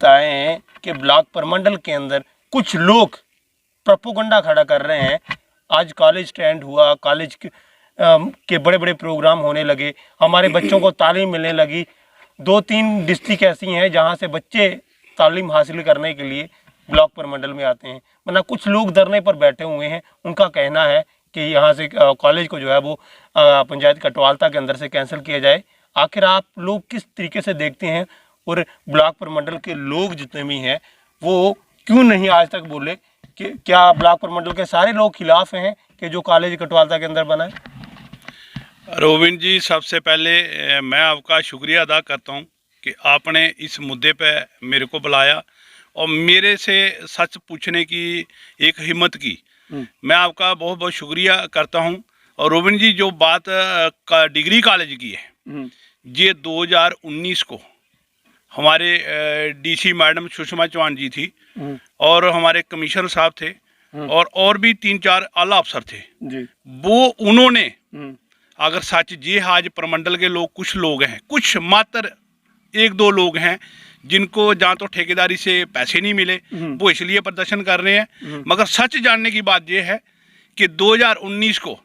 देखता है कि ब्लॉक प्रमंडल के अंदर कुछ लोग प्रोपोगंडा खड़ा कर रहे हैं। आज कॉलेज स्टैंड हुआ, कॉलेज के बड़े बड़े प्रोग्राम होने लगे, हमारे बच्चों को तालीम मिलने लगी। 2-3 डिस्ट्रिक्ट ऐसी हैं जहां से बच्चे तालीम हासिल करने के लिए ब्लॉक प्रमंडल में आते हैं। मतलब कुछ लोग धरने पर बैठे हुए हैं, उनका कहना है कि यहाँ से कॉलेज को जो है वो पंचायत कटवालता के अंदर से कैंसिल किया जाए। आखिर आप लोग किस तरीके से देखते हैं और ब्लॉक प्रमंडल के लोग जितने भी हैं वो क्यों नहीं आज तक बोले कि क्या ब्लॉक प्रमंडल के सारे लोग खिलाफ हैं कि जो कॉलेज कटवालता के अंदर बना है? रोविंद जी, सबसे पहले मैं आपका शुक्रिया अदा करता हूं कि आपने इस मुद्दे पे मेरे को बुलाया और मेरे से सच पूछने की एक हिम्मत की। मैं आपका बहुत बहुत शुक्रिया करता हूं। और रोविंद जी, जो बात का डिग्री कॉलेज की है, ये 2019 को हमारे डीसी मैडम सुषमा चौहान जी थी और हमारे कमिश्नर साहब थे और भी 3-4 आला अफसर थे जी। वो उन्होंने अगर सच ये आज प्रमंडल के लोग, कुछ लोग हैं, कुछ मात्र 1-2 लोग हैं जिनको जहाँ तो ठेकेदारी से पैसे नहीं मिले, वो इसलिए प्रदर्शन कर रहे हैं। मगर सच जानने की बात यह है कि 2019 को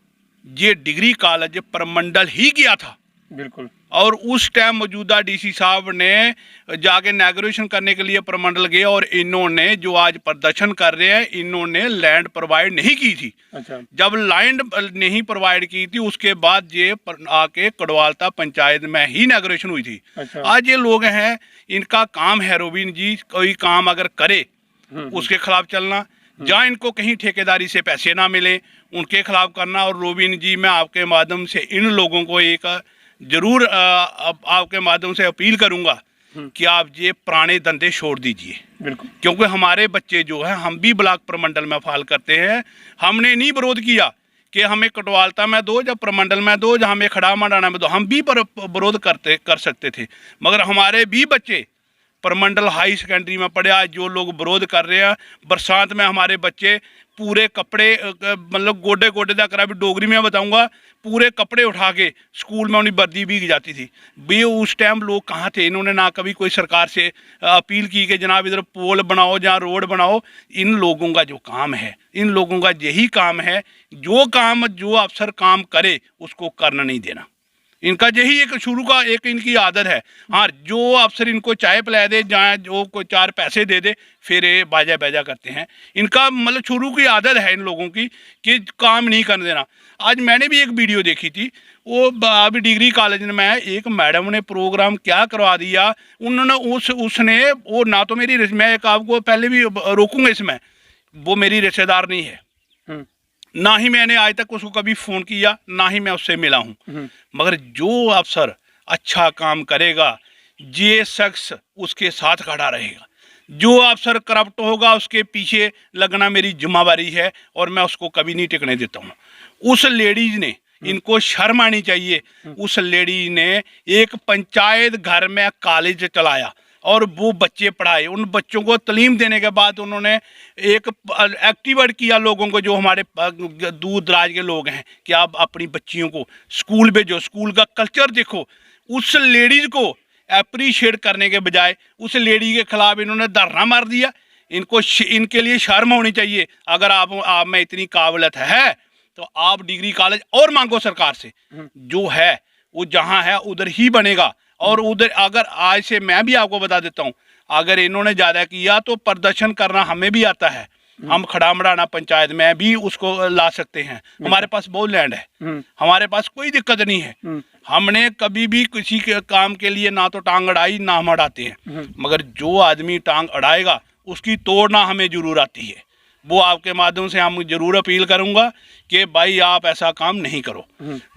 ये डिग्री कॉलेज प्रमंडल ही किया था। बिल्कुल। और उस टाइम मौजूदा डीसी साहब ने जाके इनॉग्रेशन करने के लिए प्रमंडल गए और इन्होंने जो आज प्रदर्शन कर रहे हैं, इन्होंने लैंड प्रोवाइड नहीं की थी। अच्छा। जब लैंड नहीं प्रोवाइड की थी उसके बाद ये आके कटवालता पंचायत में ही इनॉग्रेशन हुई थी। अच्छा। आज ये लोग हैं, इनका काम है रोविंद जी, कोई काम अगर करे उसके खिलाफ चलना, जहाँ इनको कहीं ठेकेदारी से पैसे ना मिले उनके खिलाफ करना। और रोविंद जी, मैं आपके माध्यम से इन लोगों को एक जरूर आपके माध्यम से अपील करूंगा कि आप ये पुराने धंधे छोड़ दीजिए। बिल्कुल। क्योंकि हमारे बच्चे जो है, हम भी ब्लॉक प्रमंडल में फाल करते हैं। हमने नहीं विरोध किया कि हमें कटवालता में दो, जब प्रमंडल में दो, जहाँ हमें खड़ा मंडाना में दो, हम भी विरोध कर सकते थे। मगर हमारे भी बच्चे प्रमंडल हाई सेकेंडरी में पढ़े, आज जो लोग विरोध कर रहे हैं, बरसात में हमारे बच्चे पूरे कपड़े, मतलब गोडे गोडे तक करा, भी डोगरी में बताऊंगा, पूरे कपड़े उठा के स्कूल में उन्हें वर्दी भीग जाती थी। भी उस टाइम लोग कहाँ थे? इन्होंने ना कभी कोई सरकार से अपील की कि जनाब इधर पोल बनाओ, जहाँ रोड बनाओ। इन लोगों का जो काम है, इन लोगों का यही काम है, जो काम जो अफसर काम करे उसको करना नहीं देना। इनका यही एक शुरू का एक इनकी आदत है। हाँ, जो अफसर इनको चाय पिला दे, जहाँ जो कोई 4 पैसे दे दे, फिर ये बाजा बाजा करते हैं। इनका मतलब शुरू की आदत है इन लोगों की कि काम नहीं करने देना। आज मैंने भी एक वीडियो देखी थी, वो अभी डिग्री कॉलेज में एक मैडम ने प्रोग्राम क्या करवा दिया उन्होंने, उसने वो ना तो मेरी, मैं एक आपको पहले भी रोकूंगा इसमें, वो मेरी रिश्तेदार नहीं है, ना ही मैंने आज तक उसको कभी फ़ोन किया, ना ही मैं उससे मिला हूँ। मगर जो अफसर अच्छा काम करेगा, ये शख्स उसके साथ खड़ा रहेगा। जो अफसर करप्ट होगा उसके पीछे लगना मेरी जिम्मेवारी है और मैं उसको कभी नहीं टिकने देता हूँ। उस लेडीज ने, इनको शर्म आनी चाहिए, उस लेडी ने एक पंचायत घर में कॉलेज चलाया और वो बच्चे पढ़ाए। उन बच्चों को तालीम देने के बाद उन्होंने एक एक्टिवेट किया लोगों को, जो हमारे दूर दराज के लोग हैं, कि आप अपनी बच्चियों को स्कूल भेजो, स्कूल का कल्चर देखो। उस लेडीज़ को अप्रिशिएट करने के बजाय उस लेडी के खिलाफ इन्होंने धरना मार दिया। इनको इनके लिए शर्म होनी चाहिए। अगर आप में इतनी काबिलियत है तो आप डिग्री कॉलेज और मांगो सरकार से, जो है वो जहाँ है उधर ही बनेगा। और उधर अगर आज से मैं भी आपको बता देता हूँ, अगर इन्होंने ज़्यादा किया तो प्रदर्शन करना हमें भी आता है। हम खड़ा मड़ाना पंचायत में भी उसको ला सकते हैं। हमारे पास बहुत लैंड है, हमारे पास कोई दिक्कत नहीं है। हमने कभी भी किसी के काम के लिए ना तो टांग अड़ाई, ना हम अड़ाते हैं। मगर जो आदमी टांग अड़ाएगा उसकी तोड़ना हमें जरूर आती है। वो आपके माध्यम से हम जरूर अपील करूंगा कि भाई आप ऐसा काम नहीं करो।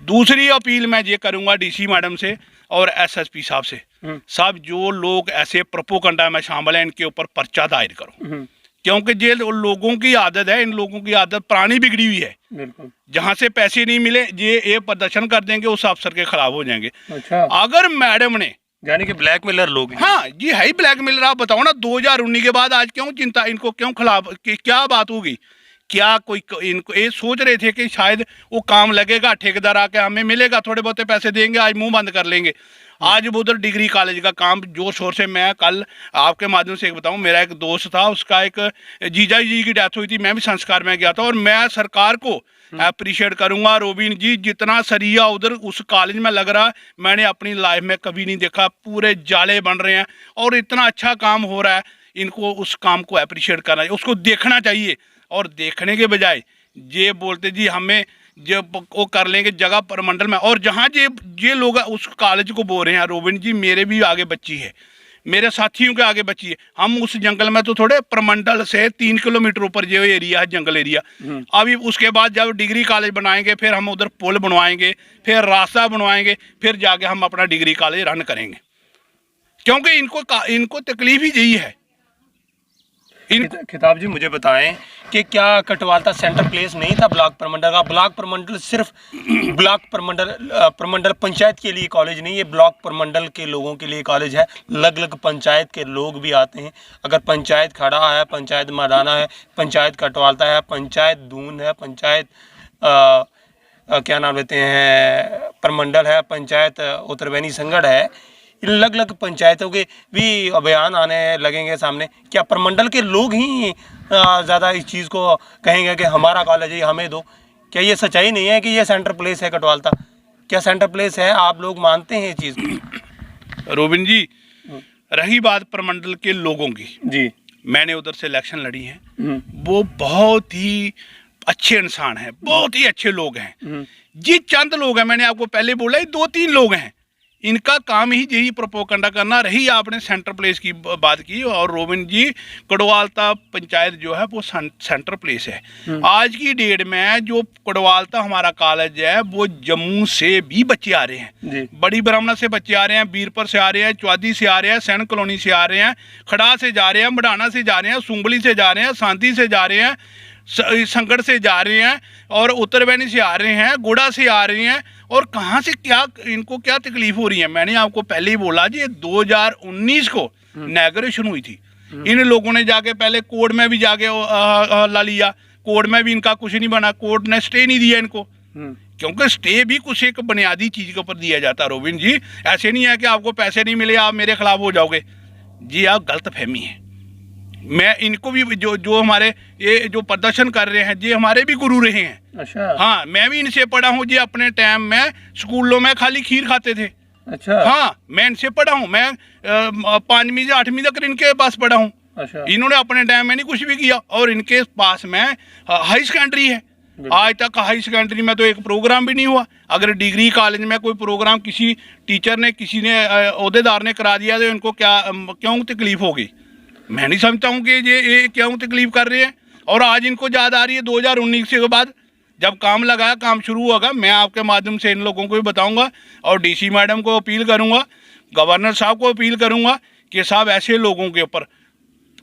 दूसरी अपील मैं ये करूंगा डीसी मैडम से और एसएसपी साहब से, साहब जो लोग ऐसे प्रोपोगंडा में शामिल हैं इनके ऊपर पर्चा दायर करो। क्योंकि ये लोगों की आदत है, इन लोगों की आदत पुरानी बिगड़ी हुई है। बिल्कुल। जहाँ से पैसे नहीं मिले ये प्रदर्शन कर देंगे, उस अफसर के खिलाफ हो जाएंगे। अच्छा। अगर मैडम ने, यानी कि ब्लैकमेलर लोग, हाँ ये है ही ब्लैकमेलर। आप बताओ ना, 2019 के बाद आज क्यों चिंता, इनको क्यों खिलाफ, क्या बात होगी? क्या कोई इनको ये सोच रहे थे कि शायद वो काम लगेगा, ठेकेदार आके हमें मिलेगा, थोड़े बहुत पैसे देंगे, आज मुंह बंद कर लेंगे? आज वो उधर डिग्री कॉलेज का काम जोर शोर से, मैं कल आपके माध्यम से एक बताऊं, मेरा एक दोस्त था, उसका एक जीजा जी की डेथ हुई थी, मैं भी संस्कार में गया था, और मैं सरकार को अप्रिशिएट करूंगा रोबिन जी, जितना सरिया उधर उस कॉलेज में लग रहा मैंने अपनी लाइफ में कभी नहीं देखा। पूरे जाले बन रहे हैं और इतना अच्छा काम हो रहा है, इनको उस काम को अप्रिशिएट करना चाहिए, उसको देखना चाहिए। और देखने के बजाय ये बोलते जी हमें जब वो कर लेंगे जगह परमंडल में, और जहाँ ये लोग उस कॉलेज को बोल रहे हैं रोबिन जी, मेरे भी आगे बच्ची है, मेरे साथियों के आगे बच्ची है। हम उस जंगल में तो थोड़े, परमंडल से 3 किलोमीटर ऊपर जो एरिया है जंगल एरिया, अभी उसके बाद जब डिग्री कॉलेज बनाएंगे, फिर हम उधर पुल बनवाएंगे, फिर रास्ता बनवाएंगे, फिर जाके हम अपना डिग्री कॉलेज रन करेंगे, क्योंकि इनको तकलीफ ही यही है। खिताब जी मुझे बताएं कि क्या कटवालता सेंटर प्लेस नहीं था ब्लॉक प्रमंडल का? ब्लॉक प्रमंडल सिर्फ ब्लॉक प्रमंडल पंचायत के लिए कॉलेज नहीं, ये ब्लॉक प्रमंडल के लोगों के लिए कॉलेज है। अलग अलग पंचायत के लोग भी आते हैं। अगर पंचायत खड़ा है, पंचायत मडाना है, पंचायत कटवालता है, पंचायत दून है, पंचायत क्या नाम लेते हैं प्रमंडल है, पंचायत उत्तरवैनी संगड़ है, इन अलग अलग पंचायतों के भी अभियान आने लगेंगे सामने। क्या प्रमंडल के लोग ही ज़्यादा इस चीज़ को कहेंगे कि हमारा कॉलेज है हमें दो? क्या ये सच्चाई नहीं है कि ये सेंटर प्लेस है कटवालता? क्या सेंटर प्लेस है? आप लोग मानते हैं इस चीज़ को? रोबिन जी, रही बात प्रमंडल के लोगों की जी, मैंने उधर से इलेक्शन लड़ी है, वो बहुत ही अच्छे इंसान हैं, बहुत ही अच्छे लोग हैं। ये चंद लोग हैं, मैंने आपको पहले बोला, ये 2-3 लोग हैं, इनका काम ही यही प्रोपोगंडा करना। रही आपने सेंटर प्लेस की बात की, और रोबिन जी कड़वालता पंचायत जो है वो सेंटर प्लेस है। आज की डेट में जो कड़वालता हमारा कॉलेज है, वो जम्मू से भी बच्चे आ रहे हैं, बड़ी ब्राह्मणा से बच्चे आ रहे हैं, बीरपुर से आ रहे हैं, चौधरी से आ रहे हैं, सैन कॉलोनी से आ रहे हैं, खड़ा से जा रहे हैं, मडाना से जा रहे हैं, सुंबली से जा रहे हैं, सांती से जा रहे हैं, संगड़ से जा रहे हैं, और उत्तरवैनी से आ रहे हैं, गोड़ा से आ रहे हैं। और कहाँ से क्या इनको क्या तकलीफ हो रही है? मैंने आपको पहले ही बोला जी, 2019 को इनॉग्रेशन हुई थी, इन लोगों ने जाके पहले कोर्ट में भी जाके ला लिया, कोर्ट में भी इनका कुछ नहीं बना, कोर्ट ने स्टे नहीं दिया इनको, क्योंकि स्टे भी कुछ एक बुनियादी चीज़ के ऊपर दिया जाता है रोबिन जी। ऐसे नहीं है कि आपको पैसे नहीं मिले आप मेरे खिलाफ हो जाओगे जी, आप गलत फहमी है। मैं इनको भी जो हमारे ये जो प्रदर्शन कर रहे हैं, ये हमारे भी गुरु रहे हैं। अच्छा। हाँ, मैं भी इनसे पढ़ा हूँ जी, अपने टाइम में स्कूलों में खाली खीर खाते थे। अच्छा। हाँ, मैं इनसे पढ़ा हूँ, मैं 5वीं से 8वीं तक इनके पास पढ़ा हूँ। अच्छा। इन्होंने अपने टाइम में नहीं कुछ भी किया, और इनके पास में हाई सेकेंडरी है। आज तक हाई सेकेंडरी में तो एक प्रोग्राम भी नहीं हुआ। अगर डिग्री कॉलेज में कोई प्रोग्राम किसी टीचर ने, किसी ने ओहदेदार ने करा दिया, तो इनको क्यों तकलीफ होगी? मैं नहीं समझता हूँ कि ये क्यों तकलीफ कर रहे हैं। और आज इनको याद आ रही है 2019 के बाद, जब काम लगाया, काम शुरू होगा, मैं आपके माध्यम से इन लोगों को भी बताऊंगा, और डीसी मैडम को अपील करूंगा, गवर्नर साहब को अपील करूंगा कि साहब ऐसे लोगों के ऊपर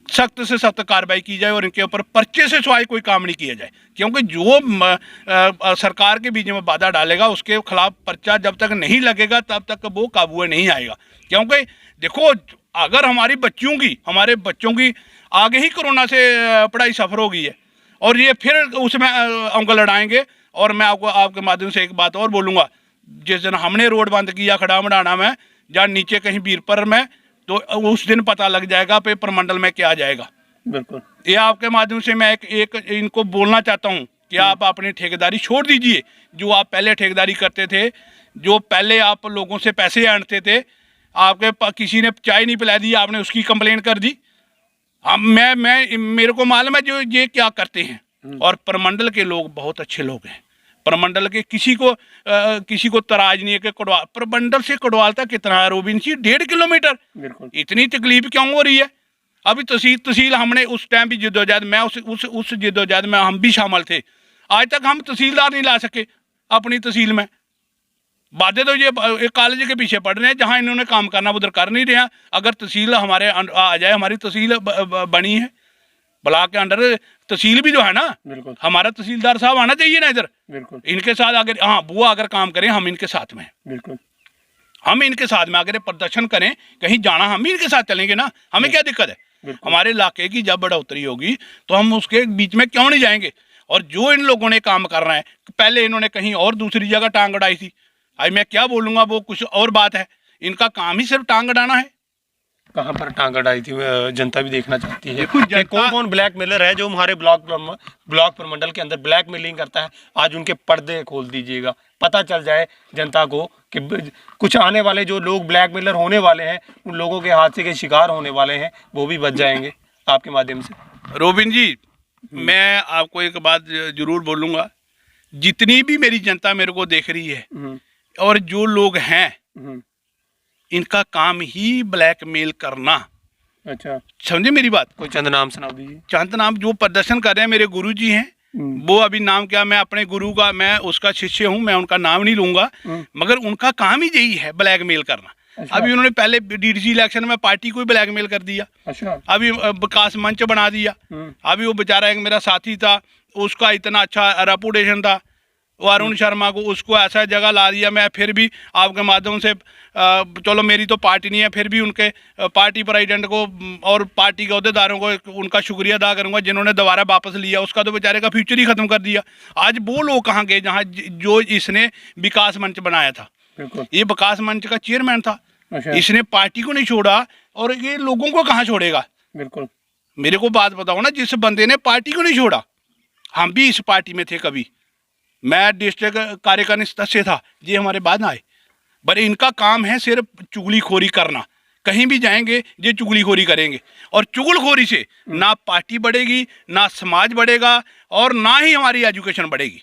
सख्त से सख्त कार्रवाई की जाए, और इनके ऊपर पर्चे से सिवाय कोई काम नहीं किया जाए। क्योंकि जो सरकार के बीच में बाधा डालेगा, उसके खिलाफ पर्चा जब तक नहीं लगेगा तब तक वो काबू में नहीं आएगा। क्योंकि देखो, अगर हमारे बच्चों की आगे ही कोरोना से पढ़ाई सफ़र हो गई है, और ये फिर उसमें अंक लड़ाएंगे। और मैं आपको आपके माध्यम से एक बात और बोलूँगा, जिस दिन हमने रोड बंद किया खड़ा मडाना में, या नीचे कहीं बीरपुर में, तो उस दिन पता लग जाएगा पे प्रमंडल में क्या जाएगा। बिल्कुल। ये आपके माध्यम से मैं एक इनको बोलना चाहता हूँ कि आप अपनी ठेकेदारी छोड़ दीजिए, जो आप पहले ठेकेदारी करते थे, जो पहले आप लोगों से पैसे ऐंठते थे, आपके किसी ने चाय नहीं पिला दी, आपने उसकी कंप्लेंट कर दी। मेरे को मालूम है जो ये क्या करते हैं। और प्रमंडल के लोग बहुत अच्छे लोग हैं, प्रमंडल के किसी को तराज नहीं है कि प्रमंडल से कड़वालता कितना है रोबिन जी? 1.5 किलोमीटर। बिल्कुल। इतनी तकलीफ क्यों हो रही है? अभी तहसील हमने उस टाइम भी जिद्दोजहद, मैं उस जिद्दोजहद में हम भी शामिल थे। आज तक हम तहसीलदार नहीं ला सके अपनी तहसील में। बातें तो ये एक कॉलेज के पीछे पड़ रहे हैं, जहाँ इन्होंने काम करना उधर कर नहीं रहे हैं। अगर तहसील हमारे आ जाए, हमारी तहसील बनी है ब्लॉक के अंडर, तहसील भी जो है ना, बिल्कुल, हमारा तहसीलदार साहब आना चाहिए ना इधर। बिल्कुल। इनके साथ अगर, हाँ, वो अगर काम करें, हम इनके साथ में, बिल्कुल, हम इनके साथ में अगर प्रदर्शन करें, कहीं जाना, हम ही इनके साथ चलेंगे ना। हमें क्या दिक्कत है? हमारे इलाके की जब बढ़ोतरी होगी तो हम उसके बीच में क्यों नहीं जाएंगे? और जो इन लोगों ने काम करना है, पहले इन्होंने कहीं और दूसरी जगह टांग अड़ाई थी, आज मैं क्या बोलूँगा, वो कुछ और बात है। इनका काम ही सिर्फ टांग अड़ाना है। कहाँ पर टांग अड़ाई थी, जनता भी देखना चाहती है। देखो, कि कौन कौन ब्लैकमेलर है जो हमारे ब्लॉक प्रमंडल के अंदर ब्लैकमेलिंग करता है। आज उनके पर्दे खोल दीजिएगा, पता चल जाए जनता को कि कुछ आने वाले जो लोग ब्लैकमेलर होने वाले हैं, उन लोगों के हादसे के शिकार होने वाले हैं, वो भी बच जाएंगे आपके माध्यम से। रोबिन जी, मैं आपको एक बात जरूर बोलूँगा, जितनी भी मेरी जनता मेरे को देख रही है और जो लोग हैं, इनका काम ही ब्लैकमेल करना। अच्छा, समझे मेरी बात? कोई चंद नाम सुना दीजिए। चंद नाम जो प्रदर्शन कर रहे हैं, मेरे गुरु जी हैं, वो अभी नाम क्या, मैं अपने गुरु का, मैं उसका शिष्य हूँ, मैं उनका नाम नहीं लूंगा, मगर उनका काम ही यही है, ब्लैकमेल करना। अच्छा। अभी उन्होंने पहले डीडीसी इलेक्शन में पार्टी को ही ब्लैकमेल कर दिया। अच्छा। अभी विकास मंच बना दिया। अभी वो बेचारा एक मेरा साथी था, उसका इतना अच्छा रेपुटेशन था, वरुण शर्मा को, उसको ऐसा जगह ला दिया। मैं फिर भी आपके माध्यम से, चलो मेरी तो पार्टी नहीं है, फिर भी उनके पार्टी प्रेसिडेंट को और पार्टी के अहदेदारों को उनका शुक्रिया अदा करूंगा जिन्होंने दोबारा वापस लिया। उसका तो बेचारे का फ्यूचर ही खत्म कर दिया। आज वो लोग कहाँ गए जहाँ जो इसने विकास मंच बनाया था। ये विकास मंच का चेयरमैन था। अच्छा। इसने पार्टी को नहीं छोड़ा और ये लोगों को कहाँ छोड़ेगा? बिल्कुल। मेरे को बात बताओ ना, जिस बंदे ने पार्टी को नहीं छोड़ा, हम भी इस पार्टी में थे कभी, मैं डिस्ट्रिक्ट कार्यकारिणी सदस्य था, ये हमारे बाद आए, पर इनका काम है सिर्फ चुगलीखोरी करना। कहीं भी जाएंगे ये चुगलीखोरी करेंगे, और चुगलखोरी से ना पार्टी बढ़ेगी, ना समाज बढ़ेगा, और ना ही हमारी एजुकेशन बढ़ेगी।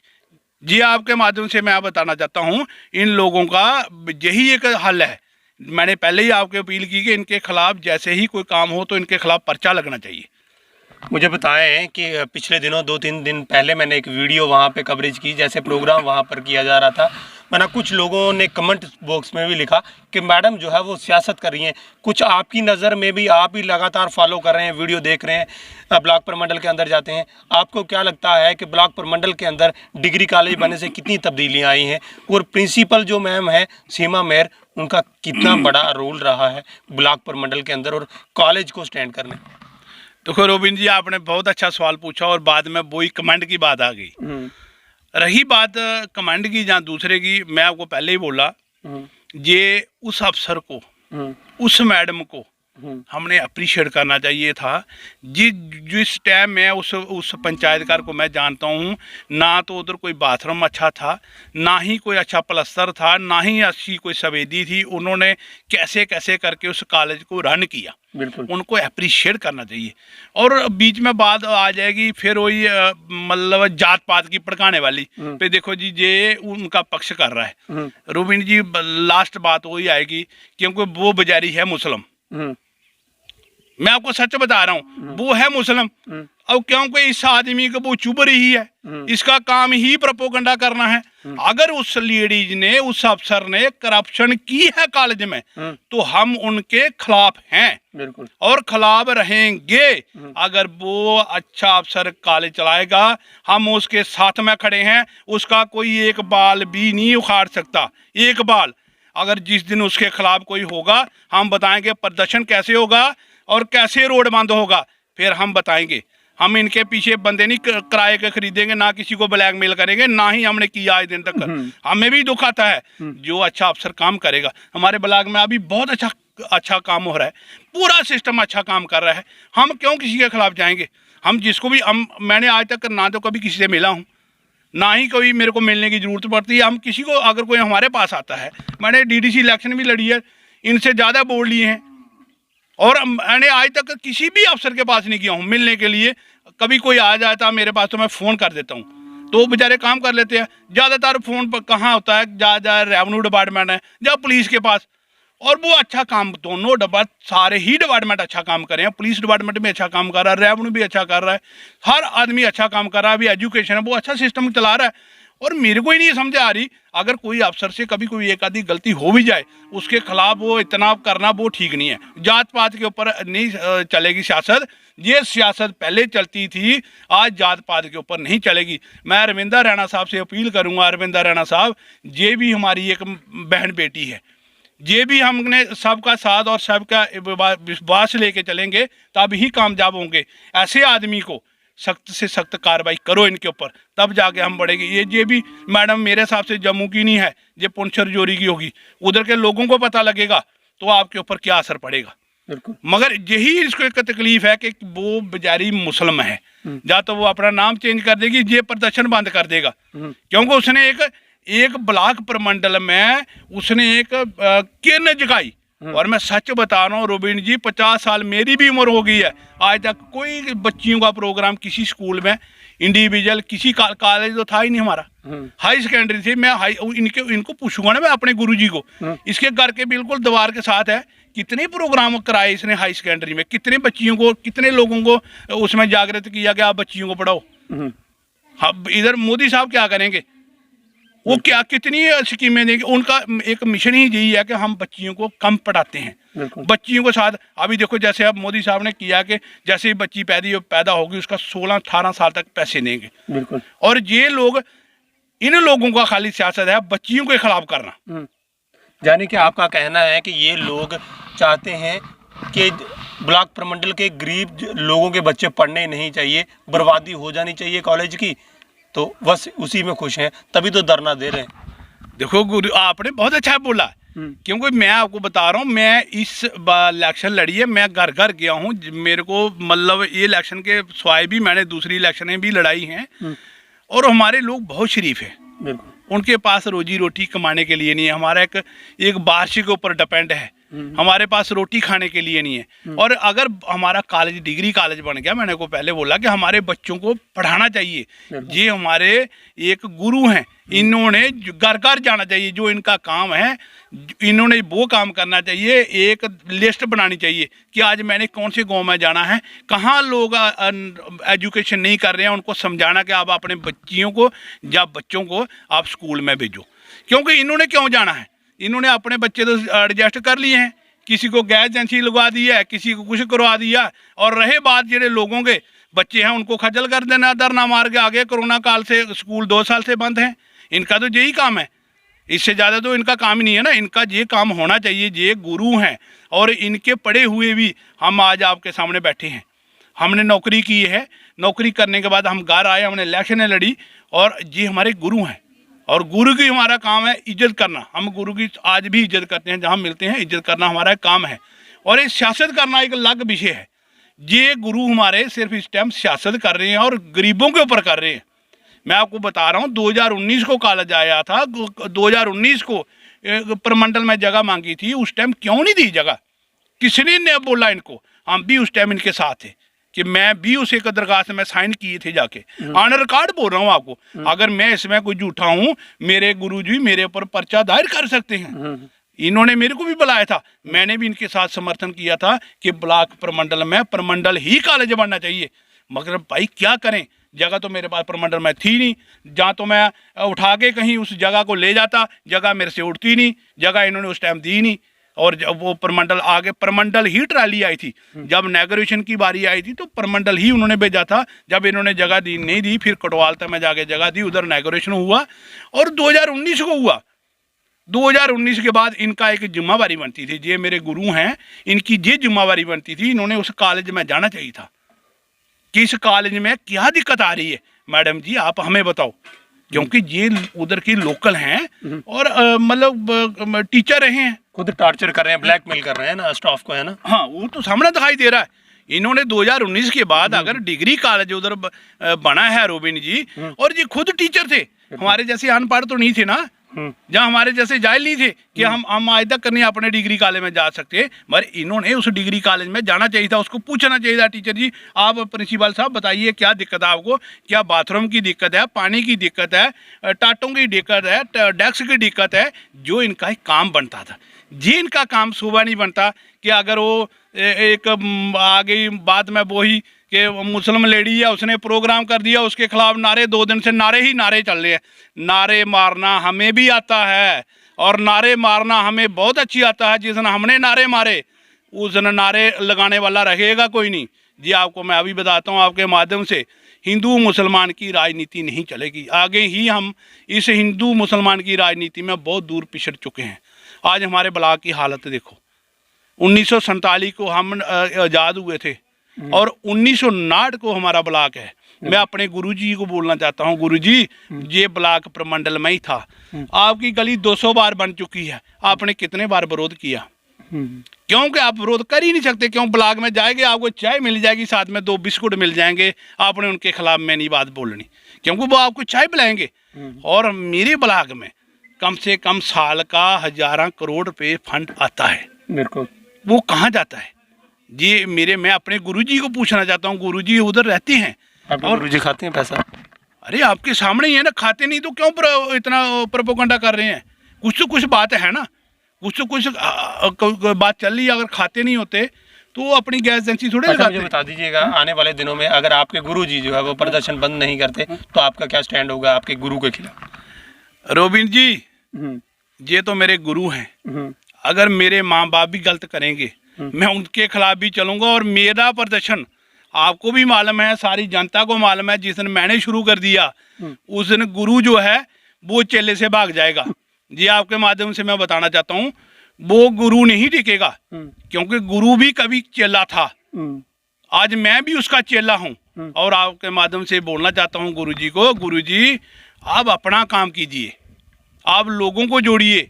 जी आपके माध्यम से मैं बताना चाहता हूँ, इन लोगों का यही एक हल है। मैंने पहले ही आपको अपील की कि इनके खिलाफ जैसे ही कोई काम हो तो इनके खिलाफ पर्चा लगना चाहिए। मुझे बताएं कि पिछले दिनों 2-3 दिन पहले मैंने एक वीडियो वहाँ पे कवरेज की, जैसे प्रोग्राम वहाँ पर किया जा रहा था। मैंने कुछ लोगों ने कमेंट बॉक्स में भी लिखा कि मैडम जो है वो सियासत कर रही हैं। कुछ आपकी नज़र में भी, आप ही लगातार फॉलो कर रहे हैं, वीडियो देख रहे हैं, ब्लॉक प्रमंडल के अंदर जाते हैं, आपको क्या लगता है कि ब्लॉक प्रमंडल के अंदर डिग्री कॉलेज बनने से कितनी तब्दीलियाँ आई हैं, और प्रिंसिपल जो मैम है सीमा मेहर, उनका कितना बड़ा रोल रहा है ब्लॉक प्रमंडल के अंदर और कॉलेज को स्टैंड करने? देखो रोबिन जी, आपने बहुत अच्छा सवाल पूछा और बाद में वही कमेंट की बात आ गई। रही बात कमेंट की या दूसरे की, मैं आपको पहले ही बोला, ये उस अफसर को, उस मैडम को हमने अप्रिशिएट करना चाहिए था। जिस टाइम में उस पंचायतकार को मैं जानता हूँ, ना तो उधर कोई बाथरूम अच्छा था, ना ही कोई अच्छा प्लस्तर था, ना ही अच्छी कोई सवेदी थी। उन्होंने कैसे कैसे करके उस कॉलेज को रन किया। बिल्कुल, उनको अप्रिशिएट करना चाहिए। और बीच में बात आ जाएगी फिर वही मतलब जात पात की भड़काने वाली पे, देखो जी ये उनका पक्ष कर रहा है। रोबिन जी, लास्ट बात वही आएगी, क्योंकि वो बेचारी है मुस्लिम। मैं आपको सच बता रहा हूँ, वो है मुस्लिम। अब क्योंकि इस आदमी को वो चुभ रही है, इसका काम ही प्रोपोगंडा करना है। अगर उस लेडीज ने, उस अफसर ने करप्शन की है कॉलेज में, तो हम उनके खिलाफ हैं। बिल्कुल, और खिलाफ रहेंगे। अगर वो अच्छा अफसर कॉलेज चलाएगा, हम उसके साथ में खड़े हैं। उसका कोई एक बाल भी नहीं उखाड़ सकता, एक बाल। अगर जिस दिन उसके खिलाफ कोई होगा, हम बताएंगे प्रदर्शन कैसे होगा और कैसे रोड बंद होगा, फिर हम बताएंगे। हम इनके पीछे बंदे नहीं किराए के खरीदेंगे, ना किसी को ब्लैकमेल करेंगे, ना ही हमने किया आज दिन तक। हमें भी दुख आता है, जो अच्छा अफसर काम करेगा। हमारे ब्लॉक में अभी बहुत अच्छा काम हो रहा है, पूरा सिस्टम अच्छा काम कर रहा है। हम क्यों किसी के खिलाफ जाएंगे? हम जिसको भी, मैंने आज तक ना तो कभी किसी से मिला हूँ, ना ही कोई मेरे को मिलने की ज़रूरत पड़ती है। हम किसी को, अगर कोई हमारे पास आता है, मैंने डीडीसी इलेक्शन भी लड़ी है, इनसे ज़्यादा बोल लिए हैं, और मैंने आज तक किसी भी अफसर के पास नहीं किया हूँ मिलने के लिए। कभी कोई आ जाता मेरे पास तो मैं फ़ोन कर देता हूँ, तो वो बेचारे काम कर लेते हैं। ज़्यादातर फ़ोन पर कहाँ होता है, ज़्यादा रेवेन्यू डिपार्टमेंट है या पुलिस के पास, और वो अच्छा काम, दोनों सारे ही डिपार्टमेंट अच्छा काम कर रहे हैं। पुलिस डिपार्टमेंट भी अच्छा काम कर रहा है, रेवेन्यू भी अच्छा कर रहा है, हर आदमी अच्छा काम कर रहा है। अभी एजुकेशन है, वो अच्छा सिस्टम चला रहा है। और मेरे को ही नहीं समझ आ रही, अगर कोई अफसर से कभी कोई एक आधी गलती हो भी जाए, उसके खिलाफ वो इतना करना वो ठीक नहीं है। जात पात के ऊपर नहीं चलेगी सियासत। ये सियासत पहले चलती थी, आज जात पात के ऊपर नहीं चलेगी। मैं अरविंदा रैना साहब से अपील करूंगा, अरविंदा रैना साहब, ये भी हमारी एक बहन बेटी है, ये भी हमने सबका साथ और सबका विश्वास लेके चलेंगे, तब ही कामयाब होंगे। ऐसे आदमी को सख्त से सख्त कार्रवाई करो इनके ऊपर, तब जाके हम बढ़ेंगे। ये भी मैडम मेरे हिसाब से जम्मू की नहीं है, ये पुंछ राजौरी की होगी। उधर के लोगों को पता लगेगा तो आपके ऊपर क्या असर पड़ेगा। बिल्कुल। मगर यही इसको एक तकलीफ है कि वो बेचारी मुस्लिम है, या तो वो अपना नाम चेंज कर देगी, ये प्रदर्शन बंद कर देगा, क्योंकि उसने एक ब्लॉक प्रमंडल में उसने एक किरण जगाई। और मैं सच बता रहा हूँ रोबिन जी, 50 साल मेरी भी उम्र हो गई है, आज तक कोई बच्चियों का प्रोग्राम किसी स्कूल में इंडिविजुअल, किसी कॉलेज तो था ही नहीं हमारा, हाई सेकेंडरी से। मैं इनको पूछूंगा ना मैं अपने गुरुजी को, इसके घर के बिल्कुल दीवार के साथ है, कितने प्रोग्राम कराए इसने हाई सेकेंडरी में, कितने बच्चियों को, कितने लोगों को उसमें जागृत किया कि आप बच्चियों को पढ़ाओ। हाँ, इधर मोदी साहब क्या करेंगे, वो क्या कितनी स्कीमें देंगे। उनका एक मिशन ही यही है कि हम बच्चियों को कम पढ़ाते हैं, बच्चियों के साथ। अभी देखो जैसे अब मोदी साहब ने किया कि जैसे ही बच्ची पैदा होगी उसका 16-18 साल तक पैसे देंगे। बिल्कुल। और ये लोग, इन लोगों का खाली सियासत है बच्चियों के खिलाफ करना। यानी कि आपका कहना है कि ये लोग चाहते हैं कि ब्लॉक प्रमंडल के गरीब लोगों के बच्चे पढ़ने नहीं चाहिए, बर्बादी हो जानी चाहिए कॉलेज की, तो बस उसी में खुश हैं, तभी तो धरना दे रहे हैं। देखो गुरु, आपने बहुत अच्छा बोला, क्योंकि मैं आपको बता रहा हूँ, मैं इस इलेक्शन लड़ी है, मैं घर घर गया हूँ, मेरे को मतलब ये इलेक्शन के सिवाय भी मैंने दूसरी इलेक्शनें भी लड़ाई हैं, और हमारे लोग बहुत शरीफ हैं, उनके पास रोजी रोटी कमाने के लिए नहीं है, हमारा एक बार्षी के ऊपर डिपेंड है, हमारे पास रोटी खाने के लिए नहीं है। और अगर हमारा कॉलेज डिग्री कॉलेज बन गया, मैंने को पहले बोला कि हमारे बच्चों को पढ़ाना चाहिए, ये हमारे एक गुरु हैं, इन्होंने घर घर जाना चाहिए, जो इनका काम है इन्होंने वो काम करना चाहिए। एक लिस्ट बनानी चाहिए कि आज मैंने कौन से गांव में जाना है, कहाँ लोग एजुकेशन नहीं कर रहे हैं, उनको समझाना कि आप अपने बच्चियों को या बच्चों को आप स्कूल में भेजो। क्योंकि इन्होंने क्यों जाना है, इन्होंने अपने बच्चे तो एडजस्ट कर लिए हैं, किसी को गैस एजेंसी लगवा दी है, किसी को कुछ करवा दिया, और रहे बात ਜਿਹੜੇ लोगों के बच्चे हैं उनको खजल कर देना, धरना मार के आगे। कोरोना काल से स्कूल 2 साल से बंद हैं, इनका तो यही काम है, इससे ज़्यादा तो इनका काम ही नहीं है ना। इनका ये काम होना चाहिए, ये गुरु हैं, और इनके पढ़े हुए भी हम आज आपके सामने बैठे हैं। हमने नौकरी की है, नौकरी करने के बाद हम घर आए, हमने इलेक्शनें लड़ी, और ये हमारे गुरु हैं, और गुरु की हमारा काम है इज्जत करना। हम गुरु की आज भी इज्जत करते हैं, जहाँ मिलते हैं इज्जत करना हमारा काम है। और ये सियासत करना एक अलग विषय है। ये गुरु हमारे सिर्फ इस टाइम सियासत कर रहे हैं और गरीबों के ऊपर कर रहे हैं। मैं आपको बता रहा हूँ, 2019 को कॉलेज आया था, 2019 को प्रमंडल में जगह मांगी थी, उस टाइम क्यों नहीं दी जगह, किसने ने बोला इनको, हम भी उस टाइम इनके साथ थे, कि मैं भी उस एक दरखास्त में साइन किए थे जाके, ऑन रिकॉर्ड बोल रहा हूँ आपको। अगर मैं इसमें कोई झूठा हूँ, मेरे गुरुजी मेरे ऊपर पर्चा दायर कर सकते हैं। इन्होंने मेरे को भी बुलाया था, मैंने भी इनके साथ समर्थन किया था कि ब्लॉक प्रमंडल में प्रमंडल ही कॉलेज बनना चाहिए। मगर भाई क्या करें, जगह तो मेरे पास प्रमंडल में थी नहीं, जहाँ तो मैं उठा के कहीं उस जगह को ले जाता, जगह मेरे से उठती नहीं, जगह इन्होंने उस टाइम दी नहीं। और जब वो प्रमंडल आगे, प्रमंडल ही ट्राली आई थी, जब नेगोशिएशन की बारी आई थी तो प्रमंडल ही उन्होंने भेजा था। जब इन्होंने जगह दी नहीं दी, फिर कटवाल तक में जाके जगह दी, उधर नेगोशिएशन हुआ, और 2019 को हुआ। 2019 के बाद इनका एक जिम्मेवारी बनती थी, ये मेरे गुरु हैं, इनकी ये जिम्मेवारी बनती थी, इन्होंने उस कॉलेज में जाना चाहिए था कि इस कॉलेज में क्या दिक्कत आ रही है, मैडम जी आप हमें बताओ, क्योंकि ये उधर की लोकल हैं और मतलब टीचर रहे हैं, खुद टार्चर कर रहे हैं, ब्लैकमेल कर रहे हैं ना स्टाफ को, है ना। हाँ, वो तो सामने दिखाई दे रहा है। इन्होंने 2019 के बाद अगर डिग्री कॉलेज उधर बना है रोबिन जी, और ये खुद टीचर थे, हमारे जैसे अनपढ़ तो नहीं थे ना, जहाँ हमारे जैसे जाहिल नहीं थे कि हम आज तक करने अपने डिग्री कॉलेज में जा सकते, मगर इन्होंने उस डिग्री कॉलेज में जाना चाहिए था, उसको पूछना चाहिए था, टीचर जी आप प्रिंसिपल साहब बताइए क्या दिक्कत है आपको, क्या बाथरूम की दिक्कत है, पानी की दिक्कत है, टाटों की दिक्कत है, डेस्क की दिक्कत है, जो इनका एक काम बनता था। जी इनका काम सुबह नहीं बनता कि अगर वो एक आगे बात में वही कि मुस्लिम लेडी है, उसने प्रोग्राम कर दिया, उसके खिलाफ नारे, 2 दिन से नारे ही नारे चल रहे हैं। नारे मारना हमें भी आता है, और नारे मारना हमें बहुत अच्छी आता है। जिस दिन हमने नारे मारे उस दिन नारे लगाने वाला रहेगा कोई नहीं। जी आपको मैं अभी बताता हूँ आपके माध्यम से, हिंदू मुसलमान की राजनीति नहीं चलेगी। आगे ही हम इस हिंदू मुसलमान की राजनीति में बहुत दूर पिछड़ चुके हैं। आज हमारे ब्लॉक की हालत देखो, 1947 को हम आज़ाद हुए थे, और 1959 को हमारा ब्लॉक है। मैं अपने गुरुजी को बोलना चाहता हूँ, गुरुजी ये ब्लॉक प्रमंडल में ही था, आपकी गली 200 बार बन चुकी है, आपने कितने बार विरोध किया? क्योंकि आप विरोध कर ही नहीं सकते। क्यों? ब्लॉक में जाएंगे, आपको चाय मिल जाएगी, साथ में 2 बिस्कुट मिल जाएंगे, आपने उनके खिलाफ में नहीं बात बोलनी, क्योंकि वो आपको चाय पिलाएंगे। और मेरे ब्लॉक में कम से कम साल का 1000 करोड़ रुपए फंड आता है, बिल्कुल। वो कहाँ जाता है? ये मैं अपने गुरुजी को पूछना चाहता हूँ, गुरुजी उधर रहते हैं और गुरुजी खाते हैं पैसा? अरे आपके सामने ही है ना, खाते नहीं तो क्यों इतना प्रोपोगंडा कर रहे हैं? कुछ तो कुछ बात है ना, कुछ तो कुछ बात चल रही है। अगर खाते नहीं होते तो अपनी गैस एजेंसी थोड़े अच्छा, लगाते। मुझे बता दीजिएगा, आने वाले दिनों में अगर आपके गुरुजी जो है वो प्रदर्शन बंद नहीं करते तो आपका क्या स्टैंड होगा आपके गुरु के खिलाफ? रोबिन जी, ये तो मेरे गुरु हैं, अगर मेरे माँ बाप भी गलत करेंगे मैं उनके खिलाफ भी चलूंगा। और मेरा प्रदर्शन आपको भी मालूम है, सारी जनता को मालूम है, जिस दिन मैंने शुरू कर दिया उस दिन गुरु जो है वो चेले से भाग जाएगा। ये आपके माध्यम से मैं बताना चाहता हूँ, वो गुरु नहीं टिकेगा, क्योंकि गुरु भी कभी चेला था, आज मैं भी उसका चेला हूँ। और आपके माध्यम से बोलना चाहता हूँ गुरुजी को, गुरुजी आप अपना काम कीजिए, आप लोगों को जोड़िए,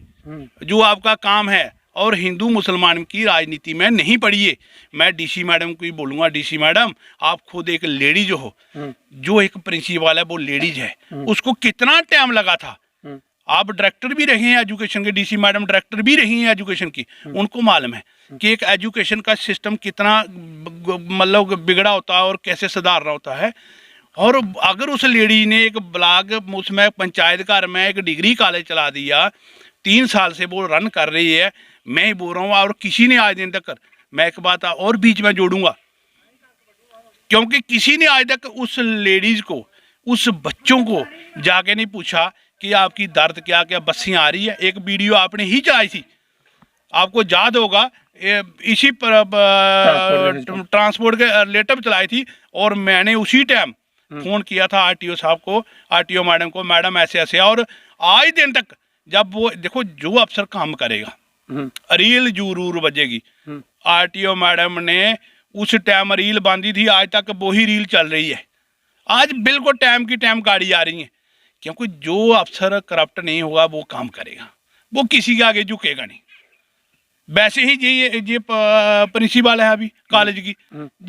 जो आपका काम है, और हिंदू मुसलमान की राजनीति में नहीं पड़िए। मैं डीसी मैडम को ही बोलूँगा, डीसी मैडम आप खुद एक लेडीज हो, जो एक प्रिंसिपल है वो लेडीज है, उसको कितना टाइम लगा था। आप डायरेक्टर भी रहे हैं एजुकेशन के, डीसी मैडम डायरेक्टर भी रही हैं एजुकेशन की, उनको मालूम है कि एक एजुकेशन का सिस्टम कितना मतलब बिगड़ा होता है और कैसे सुधारना होता है। और अगर उस लेडी ने एक ब्लॉक उसमें पंचायत घर में एक डिग्री कॉलेज चला दिया, 3 साल से वो रन कर रही है, मैं ही बोल रहा हूँ, और किसी ने आज दिन तक, मैं एक बात और बीच में जोड़ूंगा, क्योंकि किसी ने आज तक उस लेडीज को, उस बच्चों को जाके नहीं पूछा कि आपकी दर्द क्या क्या बस्सियाँ आ रही है। एक वीडियो आपने ही चलाई थी, आपको याद होगा, इसी ट्रांसपोर्ट के रिलेटिव चलाई थी, और मैंने उसी टाइम फोन किया था आरटीओ साहब को, आरटीओ मैडम को, मैडम ऐसे ऐसे। और आज दिन तक जब वो देखो, जो अफसर काम करेगा रील जरूर बजेगी। आरटीओ मैडम ने उस टाइम रील बांधी थी, आज तक वही रील चल रही है। आज बिल्कुल टाइम की टाइम गाड़ी आ रही है, क्योंकि जो अफसर करप्ट नहीं होगा वो काम करेगा, वो किसी के आगे झुकेगा नहीं। वैसे ही ये प्रिंसिपल है अभी कॉलेज की,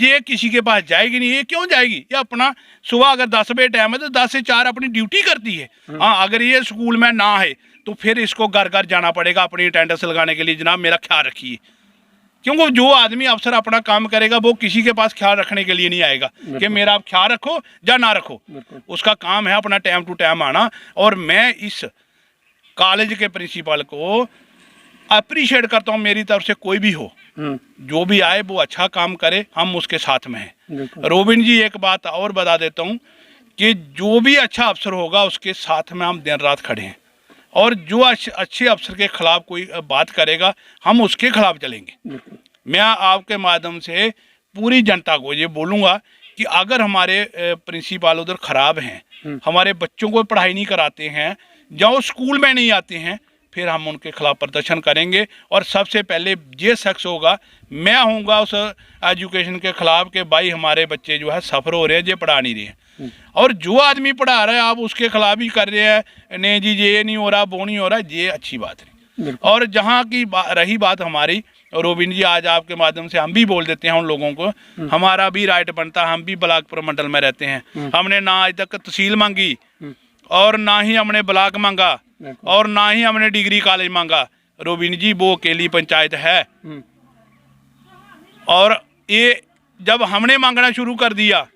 ये किसी के पास जाएगी नहीं। ये क्यों जाएगी? ये अपना सुबह अगर 10 बजे टाइम है तो 10 से 4 अपनी ड्यूटी करती है। हाँ, अगर ये स्कूल में ना है तो फिर इसको घर घर जाना पड़ेगा अपनी अटेंडेंस लगाने के लिए, जनाब मेरा ख्याल रखिए। क्योंकि जो आदमी अफसर अपना काम करेगा वो किसी के पास ख्याल रखने के लिए नहीं आएगा कि मेरा आप ख्याल रखो या ना रखो, उसका काम है अपना टाइम टू टाइम आना। और मैं इस कॉलेज के प्रिंसिपल को अप्रिशिएट करता हूँ, मेरी तरफ से कोई भी हो, जो भी आए वो अच्छा काम करे, हम उसके साथ में हैं। रोबिन जी, एक बात और बता देता हूँ कि जो भी अच्छा अफसर होगा उसके साथ में हम दिन रात खड़े हैं, और जो अच्छे अफसर के खिलाफ कोई बात करेगा हम उसके खिलाफ चलेंगे। मैं आपके माध्यम से पूरी जनता को ये बोलूँगा कि अगर हमारे प्रिंसिपल उधर ख़राब हैं, हमारे बच्चों को पढ़ाई नहीं कराते हैं, जो स्कूल में नहीं आते हैं, फिर हम उनके खिलाफ प्रदर्शन करेंगे। और सबसे पहले ये शख्स होगा, मैं होऊंगा उस एजुकेशन के खिलाफ कि भाई हमारे बच्चे जो है सफ़र हो रहे हैं, ये पढ़ा नहीं रहे हैं। और जो आदमी पढ़ा रहा है आप उसके खिलाफ ही कर रहे हैं, नहीं जी ये नहीं हो रहा, वो नहीं हो रहा, ये अच्छी बात नहीं। और जहाँ की रही बात हमारी, रोबिन जी आज आपके माध्यम से हम भी बोल देते हैं उन लोगों को, हमारा भी राइट बनता, हम भी ब्लॉक प्रमंडल में रहते हैं। हमने ना आज तक तहसील मांगी, और ना ही हमने ब्लॉक मांगा, और ना ही हमने डिग्री कॉलेज मांगा। रोबिन जी वो अकेली पंचायत है, और ये जब हमने मांगना शुरू कर दिया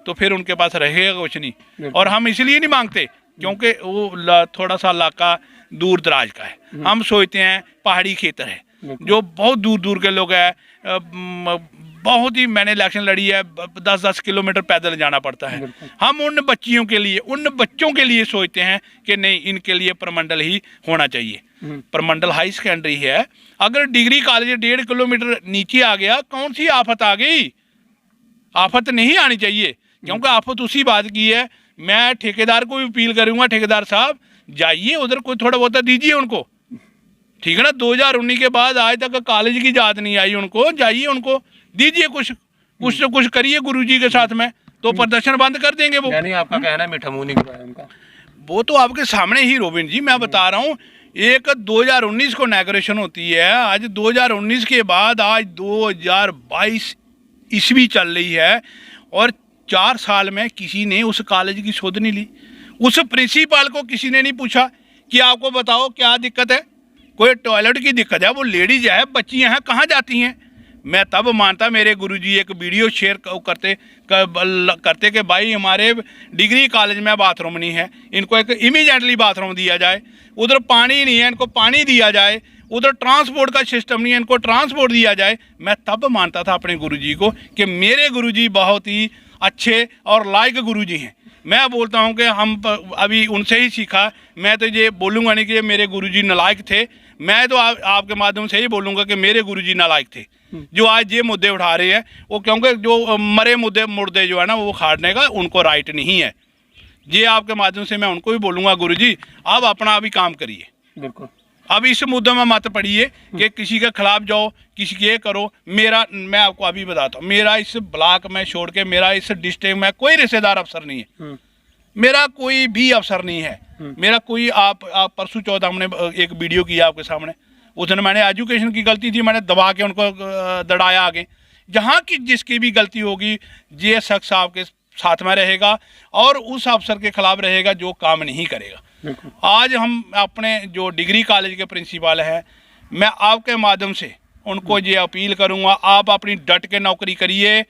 तो फिर उनके पास रहेगा कुछ नहीं। और हम इसलिए नहीं मांगते क्योंकि वो थोड़ा सा इलाका दूर दराज का है, हम सोचते हैं पहाड़ी क्षेत्र है, जो बहुत दूर दूर के लोग हैं, बहुत ही, मैंने इलेक्शन लड़ी है, 10-10 किलोमीटर पैदल जाना पड़ता है। हम उन बच्चियों के लिए, उन बच्चों के लिए सोचते हैं कि नहीं, इनके लिए प्रमंडल ही होना चाहिए। प्रमंडल हाई सेकेंडरी है, अगर डिग्री कॉलेज 1.5 किलोमीटर नीचे आ गया, कौन सी आफत आ गई? आफत नहीं आनी चाहिए, क्योंकि आफत उसी बात की है। मैं ठेकेदार को भी अपील करूँगा, ठेकेदार साहब जाइए उधर, कोई थोड़ा बहुत दीजिए उनको, ठीक है ना। 2019 के बाद आज तक कॉलेज की याद नहीं आई उनको, जाइए उनको दीजिए कुछ, कुछ तो कुछ करिए गुरुजी के साथ में, तो प्रदर्शन बंद कर देंगे वो। यानी आपका कहना है मीठा मुंह नहीं गिराया उनका। वो तो आपके सामने ही रोबिन जी मैं बता रहा हूँ, एक 2019 को इनॉग्रेशन होती है, आज 2019 के बाद आज 2022 ईस्वी चल रही है और 4 साल में किसी ने उस कॉलेज की शोध नहीं ली। उस प्रिंसिपल को किसी ने नहीं पूछा कि आपको बताओ क्या दिक्कत है, कोई टॉयलेट की दिक्कत है, वो लेडीज है, बच्चियां हैं, कहाँ जाती हैं। मैं तब मानता मेरे गुरुजी एक वीडियो शेयर करते कि भाई हमारे डिग्री कॉलेज में बाथरूम नहीं है, इनको एक इमीडिएटली बाथरूम दिया जाए, उधर पानी नहीं है, इनको पानी दिया जाए, उधर ट्रांसपोर्ट का सिस्टम नहीं है, इनको ट्रांसपोर्ट दिया जाए। मैं तब मानता था अपने गुरुजी को कि मेरे गुरुजी बहुत ही अच्छे और लायक गुरुजी हैं। मैं बोलता हूं कि हम अभी उनसे ही सीखा। मैं तो ये बोलूँगा नहीं कि मेरे गुरुजी नालायक थे, मैं तो आपके माध्यम से ही बोलूँगा कि मेरे गुरुजी नालायक थे जो आज ये मुद्दे उठा रहे हैं। वो क्योंकि जो मरे मुर्दे जो है ना वो खाड़ने का उनको राइट नहीं है। ये आपके माध्यम से मैं उनको भी बोलूँगा, गुरुजी आप अपना अभी काम करिए, बिल्कुल अब इस मुद्दे में मत पड़िए कि किसी के खिलाफ जाओ, किसी के करो। मैं आपको अभी बताता हूँ, मेरा इस ब्लॉक में छोड़ के मेरा इस डिस्ट्रिक्ट में कोई रिश्तेदार अफसर नहीं है, मेरा कोई भी अफसर नहीं है, मेरा कोई आप परसों चौथ हमने एक वीडियो किया आपके सामने, उस दिन मैंने एजुकेशन की गलती थी, मैंने दबा के उनको दड़ाया आगे। जहाँ की जिसकी भी गलती होगी ये शख्स आपके साथ में रहेगा और उस अफसर के खिलाफ रहेगा जो काम नहीं करेगा। आज हम अपने जो डिग्री कॉलेज के प्रिंसिपल हैं, मैं आपके माध्यम से उनको ये अपील करूंगा, आप अपनी डट के नौकरी करिए।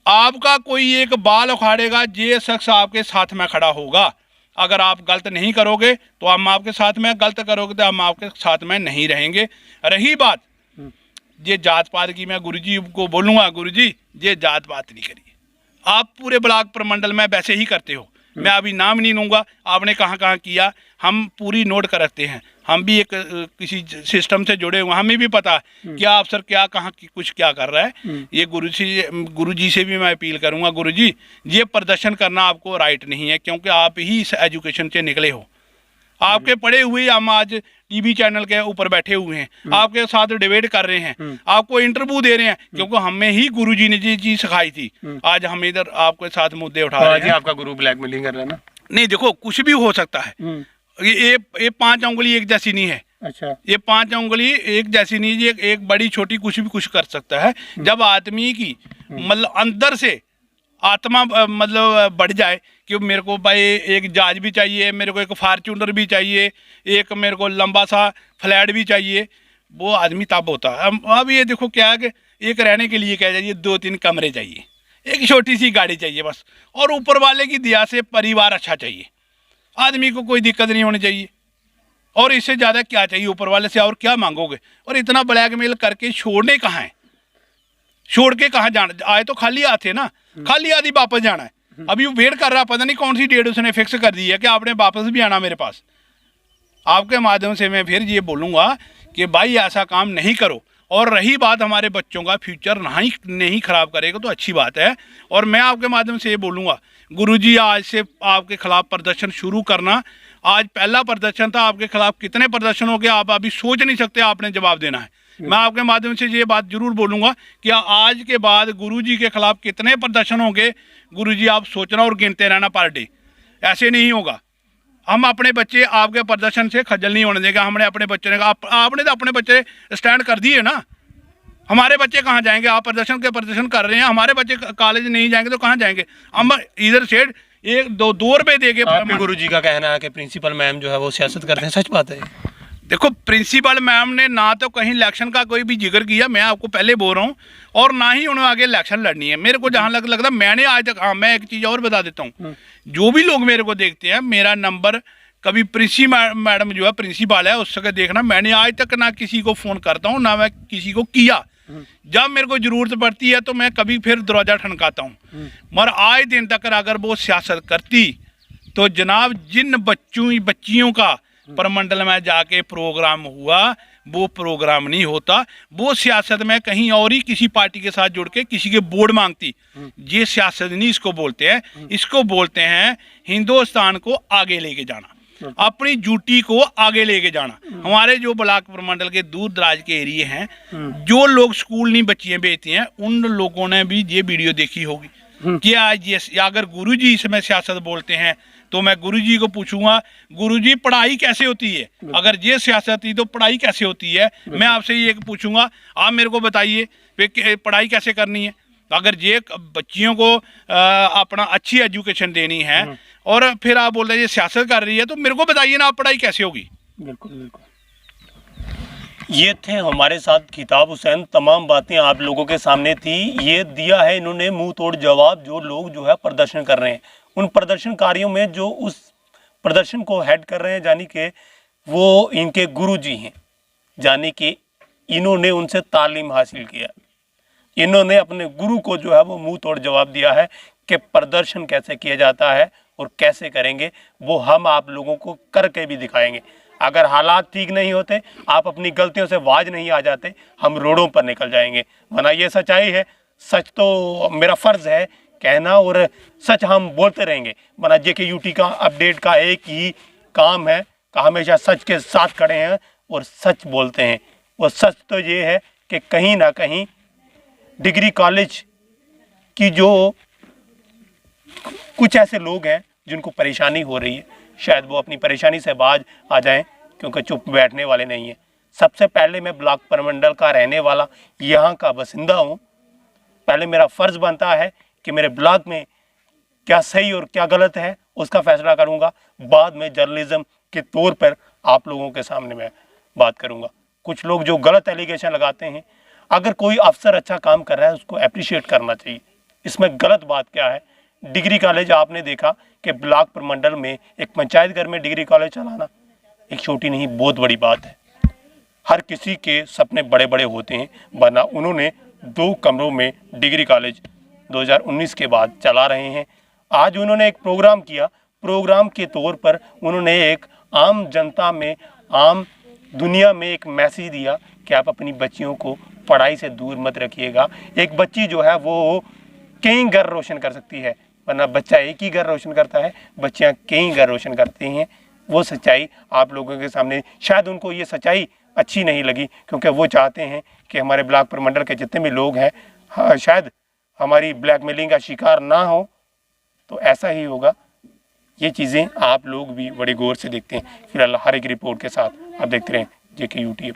आपका कोई एक बाल उखाड़ेगा, ये शख्स आपके साथ में खड़ा होगा। अगर आप गलत नहीं करोगे तो हम आपके साथ में, गलत करोगे तो हम आपके साथ में नहीं रहेंगे। रही बात ये जात पात की, मैं गुरुजी को बोलूँगा, गुरुजी ये जात पात नहीं करिए। आप पूरे ब्लॉक प्रमंडल में वैसे ही करते हो, मैं अभी नाम नहीं लूँगा, आपने कहाँ कहाँ किया हम पूरी नोट कर रखते हैं। हम भी एक किसी सिस्टम से जुड़े हुए, हमें भी पता है क्या अफसर क्या कहाँ कुछ क्या कर रहा है। ये गुरुजी से भी मैं अपील करूँगा, गुरुजी ये प्रदर्शन करना आपको राइट नहीं है, क्योंकि आप ही इस एजुकेशन से निकले हो। आपके पढ़े हुए हम आज टीवी चैनल के ऊपर बैठे हुए हैं, आपके साथ डिबेट कर रहे हैं, आपको इंटरव्यू दे रहे हैं, क्योंकि हमें ही गुरुजी ने ये चीज सिखाई थी। आज हम इधर आपके साथ मुद्दे उठा रहे हैं। आपका गुरु ब्लैकमेलिंग कर रहा है ना? नहीं, देखो कुछ भी हो सकता है। ये 5 उंगली एक जैसी नहीं है। अच्छा, ये 5 उंगली एक जैसी नहीं, ये एक बड़ी छोटी कुछ भी कुछ कर सकता है। जब आदमी की मतलब अंदर से आत्मा मतलब बढ़ जाए कि मेरे को भाई एक जहाज भी चाहिए, मेरे को एक फार्चूनर भी चाहिए, एक मेरे को लंबा सा फ्लैट भी चाहिए, वो आदमी तब होता है। अब ये देखो क्या है कि एक रहने के लिए क्या चाहिए, 2-3 कमरे चाहिए, एक छोटी सी गाड़ी चाहिए बस, और ऊपर वाले की दया से परिवार अच्छा चाहिए। आदमी को कोई दिक्कत नहीं होनी चाहिए, और इससे ज़्यादा क्या चाहिए ऊपर वाले से, और क्या मांगोगे। और इतना ब्लैकमेल करके छोड़ने कहाँ है, छोड़ के कहाँ जाना, आए तो खाली हाथ है ना, खाली हाथ ही वापस जाना है। अभी वो वेट कर रहा, पता नहीं कौन सी डेट उसने फिक्स कर दी है कि आपने वापस भी आना मेरे पास। आपके माध्यम से मैं फिर ये बोलूँगा कि भाई ऐसा काम नहीं करो। और रही बात हमारे बच्चों का फ्यूचर नहीं खराब करेगा तो अच्छी बात है। और मैं आपके माध्यम से ये बोलूँगा, गुरुजी आज से आपके खिलाफ प्रदर्शन शुरू करना। आज पहला प्रदर्शन था, आपके खिलाफ कितने प्रदर्शन हो गए आप अभी सोच नहीं सकते, आपने जवाब देना है। मैं आपके माध्यम से ये बात जरूर बोलूँगा कि आज के बाद गुरुजी के खिलाफ कितने प्रदर्शन होंगे, गुरुजी आप सोचना और गिनते रहना पर डे। ऐसे नहीं होगा। हम अपने बच्चे आपके प्रदर्शन से खज्जल नहीं होने देंगे। हमने अपने बच्चे ने आपने तो अपने बच्चे स्टैंड कर दिए ना, हमारे बच्चे कहाँ जाएंगे। आप प्रदर्शन कर रहे हैं, हमारे बच्चे कॉलेज नहीं जाएंगे तो कहाँ जाएंगे। हम इधर से 1-2 रुपये देंगे। गुरुजी का कहना है कि प्रिंसिपल मैम जो है वो सियासत करते हैं, सच बात है? देखो, प्रिंसिपल मैम ने ना तो कहीं इलेक्शन का कोई भी जिक्र किया, मैं आपको पहले बोल रहा हूँ, और ना ही उन्हें आगे इलेक्शन लड़नी है। मेरे को जहाँ लगता मैंने आज तक, हाँ मैं एक चीज़ और बता देता हूँ, जो भी लोग मेरे को देखते हैं, मेरा नंबर कभी मैडम जो है प्रिंसिपल है उससे देखना, मैंने आज तक ना किसी को फ़ोन करता हूँ ना मैं किसी को किया। जब मेरे को ज़रूरत पड़ती है तो मैं कभी फिर दरवाज़ा ठनकाता हूँ। मगर आज दिन तक अगर वो सियासत करती तो जनाब जिन बच्चियों का प्रमंडल में जाके प्रोग्राम हुआ वो प्रोग्राम नहीं होता, वो सियासत में कहीं और ही किसी पार्टी के साथ जुड़ के किसी के वोट मांगती। ये सियासत नहीं इसको बोलते हैं, इसको बोलते हैं हिंदुस्तान को आगे लेके जाना। अपनी ड्यूटी को आगे लेके जाना। हमारे जो ब्लॉक प्रमंडल के दूर दराज के एरिए हैं, जो लोग स्कूल नहीं बच्चियां भेजती हैं, उन लोगों ने भी ये वीडियो देखी होगी कि आज ये अगर गुरुजी इसमें सियासत बोलते हैं तो मैं गुरुजी को पूछूंगा, गुरुजी पढ़ाई कैसे होती है? अगर ये सियासत थी तो पढ़ाई कैसे होती है? मैं आपसे ये पूछूंगा, आप मेरे को बताइए पढ़ाई कैसे करनी है? अगर ये बच्चियों को अपना अच्छी एजुकेशन देनी है और फिर आप बोल रहे हैं ये सियासत कर रही है, तो मेरे को बताइए ना, आप पढ़ाई कैसे होगी? बिल्कुल बिल्कुल। ये थे हमारे साथ खिताब हुसैन, तमाम बातें आप लोगों के सामने थी। ये दिया है इन्होंने मुंह तोड़ जवाब, जो लोग जो है प्रदर्शन कर रहे हैं, उन प्रदर्शनकारियों में जो उस प्रदर्शन को हेड कर रहे हैं, यानी कि वो इनके गुरुजी हैं, यानी कि इन्होंने उनसे तालीम हासिल किया, इन्होंने अपने गुरु को जो है वो मुंह तोड़ जवाब दिया है कि प्रदर्शन कैसे किया जाता है और कैसे करेंगे, वो हम आप लोगों को करके भी दिखाएंगे। अगर हालात ठीक नहीं होते, आप अपनी गलतियों से बाज नहीं आ जाते, हम रोडों पर निकल जाएंगे, वरना ये सच्चाई है। सच तो मेरा फ़र्ज़ है कहना और सच हम बोलते रहेंगे, वरना JKUT का अपडेट का एक ही काम है कि हमेशा सच के साथ खड़े हैं और सच बोलते हैं। और सच तो ये है कि कहीं ना कहीं डिग्री कॉलेज की जो कुछ ऐसे लोग हैं जिनको परेशानी हो रही है, शायद वो अपनी परेशानी से बाज आ जाएं, क्योंकि चुप बैठने वाले नहीं हैं। सबसे पहले मैं ब्लॉक प्रमंडल का रहने वाला, यहाँ का बसिंदा हूँ। पहले मेरा फ़र्ज़ बनता है कि मेरे ब्लॉक में क्या सही और क्या गलत है उसका फैसला करूँगा। बाद में जर्नलिज़्म के तौर पर आप लोगों के सामने मैं बात करूँगा। कुछ लोग जो गलत एलिगेशन लगाते हैं, अगर कोई अफसर अच्छा काम कर रहा है उसको अप्रिशिएट करना चाहिए। इसमें गलत बात क्या है? डिग्री कॉलेज आपने देखा कि ब्लॉक प्रमंडल में एक पंचायत घर में डिग्री कॉलेज चलाना एक छोटी नहीं बहुत बड़ी बात है। हर किसी के सपने बड़े बड़े होते हैं, वरना उन्होंने 2 कमरों में डिग्री कॉलेज 2019 के बाद चला रहे हैं। आज उन्होंने एक प्रोग्राम किया, प्रोग्राम के तौर पर उन्होंने एक आम जनता में, आम दुनिया में एक मैसेज दिया कि आप अपनी बच्चियों को पढ़ाई से दूर मत रखिएगा। एक बच्ची जो है वो कई घर रोशन कर सकती है, वरना बच्चा एक ही घर रोशन करता है, बच्चियां कई घर रोशन करती हैं। वो सच्चाई आप लोगों के सामने, शायद उनको ये सच्चाई अच्छी नहीं लगी, क्योंकि वो चाहते हैं कि हमारे ब्लॉक प्रमंडल के जितने भी लोग हैं, हाँ, शायद हमारी ब्लैकमेलिंग का शिकार ना हो, तो ऐसा ही होगा। ये चीज़ें आप लोग भी बड़े गौर से देखते हैं। फिलहाल हर एक रिपोर्ट के साथ आप देखते रहें JKUT।